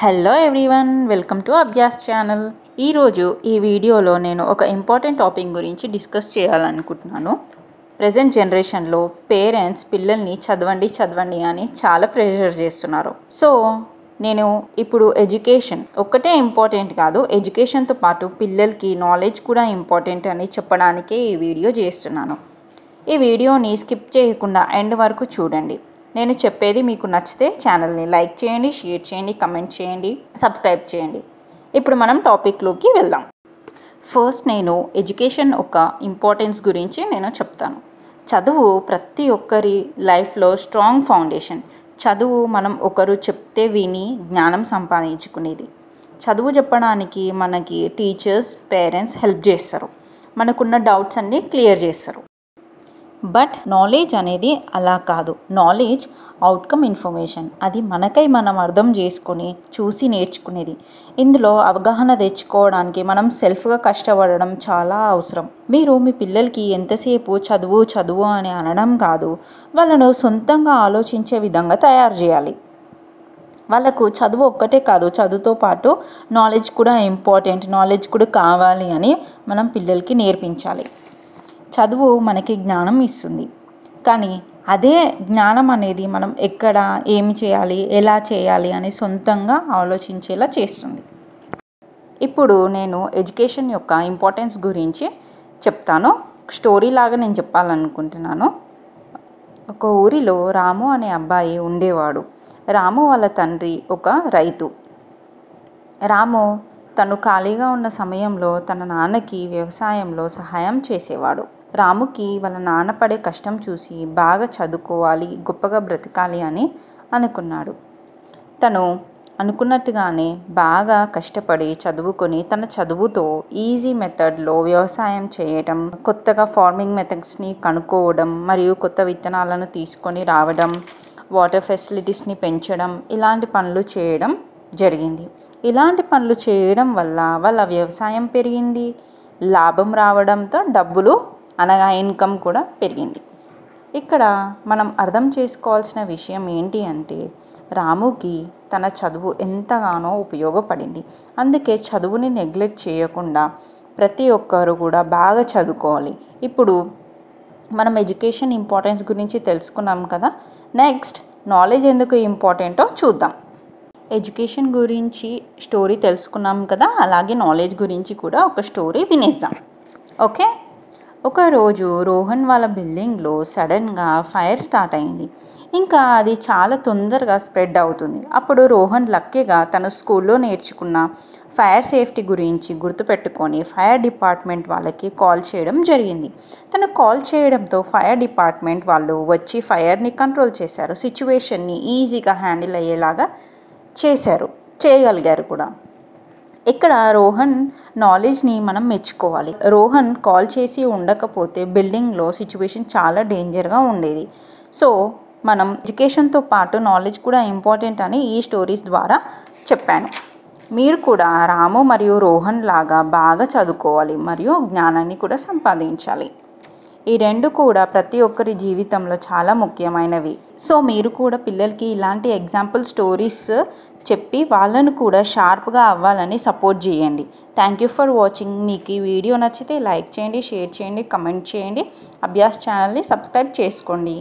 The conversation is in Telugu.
Hello everyone, welcome to Abhyas channel. ఈరోజు ఈ వీడియోలో నేను ఒక ఇంపార్టెంట్ టాపిక్ గురించి డిస్కస్ చేయాలనుకుంటున్నాను. ప్రజెంట్ జనరేషన్లో పేరెంట్స్ పిల్లల్ని చదవండి అని చాలా ప్రెషర్ చేస్తున్నారు. సో నేను ఇప్పుడు ఎడ్యుకేషన్ ఒక్కటే ఇంపార్టెంట్ కాదు, ఎడ్యుకేషన్తో పాటు పిల్లలకి నాలెడ్జ్ కూడా ఇంపార్టెంట్ అని చెప్పడానికే ఈ వీడియో చేస్తున్నాను. ఈ వీడియోని స్కిప్ చేయకుండా ఎండ్ వరకు చూడండి. నేను చెప్పేది మీకు నచ్చితే ఛానల్ని లైక్ చేయండి, షేర్ చేయండి, కమెంట్ చేయండి, సబ్స్క్రైబ్ చేయండి. ఇప్పుడు మనం టాపిక్లోకి వెళ్దాం. ఫస్ట్ నేను ఎడ్యుకేషన్ ఒక ఇంపార్టెన్స్ గురించి నేను చెప్తాను. చదువు ప్రతి ఒక్కరి లైఫ్లో స్ట్రాంగ్ ఫౌండేషన్. చదువు మనం ఒకరు చెప్తే విని జ్ఞానం సంపాదించుకునేది. చదువు చెప్పడానికి మనకి టీచర్స్, పేరెంట్స్ హెల్ప్ చేస్తారు. మనకున్న డౌట్స్ అన్నీ క్లియర్ చేస్తారు. బట్ నాలెడ్జ్ అనేది అలా కాదు. Knowledge outcome information. అది మనకై మనం అర్థం చేసుకొని చూసి నేర్చుకునేది. ఇందులో అవగాహన తెచ్చుకోవడానికి మనం సెల్ఫ్గా కష్టపడడం చాలా అవసరం. మీరు మీ పిల్లలకి ఎంతసేపు చదువు అని అనడం కాదు, వాళ్ళను సొంతంగా ఆలోచించే విధంగా తయారు చేయాలి. వాళ్ళకు చదువు ఒక్కటే కాదు, చదువుతో పాటు నాలెడ్జ్ కూడా ఇంపార్టెంట్, నాలెడ్జ్ కూడా కావాలి అని మనం పిల్లలకి నేర్పించాలి. చదువు మనకి జ్ఞానం ఇస్తుంది, కానీ అదే జ్ఞానం అనేది మనం ఎక్కడ ఏమి చేయాలి, ఎలా చేయాలి అని సొంతంగా ఆలోచించేలా చేస్తుంది. ఇప్పుడు నేను ఎడ్యుకేషన్ యొక్క ఇంపార్టెన్స్ గురించి చెప్తాను. స్టోరీ లాగా నేను చెప్పాలనుకుంటున్నాను. ఒక ఊరిలో రాము అనే అబ్బాయి ఉండేవాడు. రాము వాళ్ళ తండ్రి ఒక రైతు. రాము తను ఖాళీగా ఉన్న సమయంలో తన నాన్నకి వ్యవసాయంలో సహాయం చేసేవాడు. రాముకి వాళ్ళ నాన్న పడే కష్టం చూసి బాగా చదువుకోవాలి, గొప్పగా బ్రతకాలి అని అనుకున్నాడు. తను అనుకున్నట్టుగానే బాగా కష్టపడి చదువుకొని తన చదువుతో ఈజీ మెథడ్లో వ్యవసాయం చేయడం, కొత్తగా ఫార్మింగ్ మెథడ్స్ని కనుక్కోవడం, మరియు కొత్త విత్తనాలను తీసుకొని రావడం, వాటర్ ఫెసిలిటీస్ని పెంచడం, ఇలాంటి పనులు చేయడం జరిగింది. ఇలాంటి పనులు చేయడం వల్ల వాళ్ళ వ్యవసాయం పెరిగింది, లాభం రావడంతో డబ్బులు అనగా ఇన్కమ్ కూడా పెరిగింది. ఇక్కడ మనం అర్థం చేసుకోవాల్సిన విషయం ఏంటి అంటే, రాముకి తన చదువు ఎంతగానో ఉపయోగపడింది. అందుకే చదువుని నెగ్లెక్ట్ చేయకుండా ప్రతి ఒక్కరు కూడా బాగా చదువుకోవాలి. ఇప్పుడు మనం ఎడ్యుకేషన్ ఇంపార్టెన్స్ గురించి తెలుసుకున్నాం కదా. నెక్స్ట్ నాలెడ్జ్ ఎందుకు ఇంపార్టెంటో చూద్దాం. ఎడ్యుకేషన్ గురించి స్టోరీ తెలుసుకున్నాం కదా, అలాగే నాలెడ్జ్ గురించి కూడా ఒక స్టోరీ వినేద్దాం. ఓకే. ఒకరోజు రోహన్ వాళ్ళ బిల్డింగ్లో సడన్గా ఫైర్ స్టార్ట్ అయింది. ఇంకా అది చాలా తొందరగా స్ప్రెడ్ అవుతుంది. అప్పుడు రోహన్ లక్కీగా తన స్కూల్లో నేర్చుకున్న ఫైర్ సేఫ్టీ గురించి గుర్తుపెట్టుకొని ఫైర్ డిపార్ట్మెంట్ వాళ్ళకి కాల్ చేయడం జరిగింది. తను కాల్ చేయడంతో ఫైర్ డిపార్ట్మెంట్ వాళ్ళు వచ్చి ఫైర్ని కంట్రోల్ చేశారు. సిచ్యువేషన్ని ఈజీగా హ్యాండిల్ అయ్యేలాగా చేయగలిగారు కూడా. ఇక్కడ రోహన్ నాలెడ్జ్ని మనం మెచ్చుకోవాలి. రోహన్ కాల్ చేసి ఉండకపోతే బిల్డింగ్లో సిచ్యువేషన్ చాలా డేంజర్గా ఉండేది. సో మనం ఎడ్యుకేషన్తో పాటు నాలెడ్జ్ కూడా ఇంపార్టెంట్ అని ఈ స్టోరీస్ ద్వారా చెప్పాను. మీరు కూడా రాము మరియు రోహన్ లాగా బాగా చదువుకోవాలి మరియు జ్ఞానాన్ని కూడా సంపాదించాలి. ఈ రెండు కూడా ప్రతి ఒక్కరి జీవితంలో చాలా ముఖ్యమైనవి. సో మీరు కూడా పిల్లలకి ఇలాంటి ఎగ్జాంపుల్ స్టోరీస్ చెప్పి వాళ్ళను కూడా షార్ప్గా అవ్వాలని సపోర్ట్ చేయండి. Thank you for watching. మీకు ఈ వీడియో నచ్చితే లైక్ చేయండి, షేర్ చేయండి, కమెంట్ చేయండి. అభ్యాస్ ఛానల్ని సబ్స్క్రైబ్ చేసుకోండి.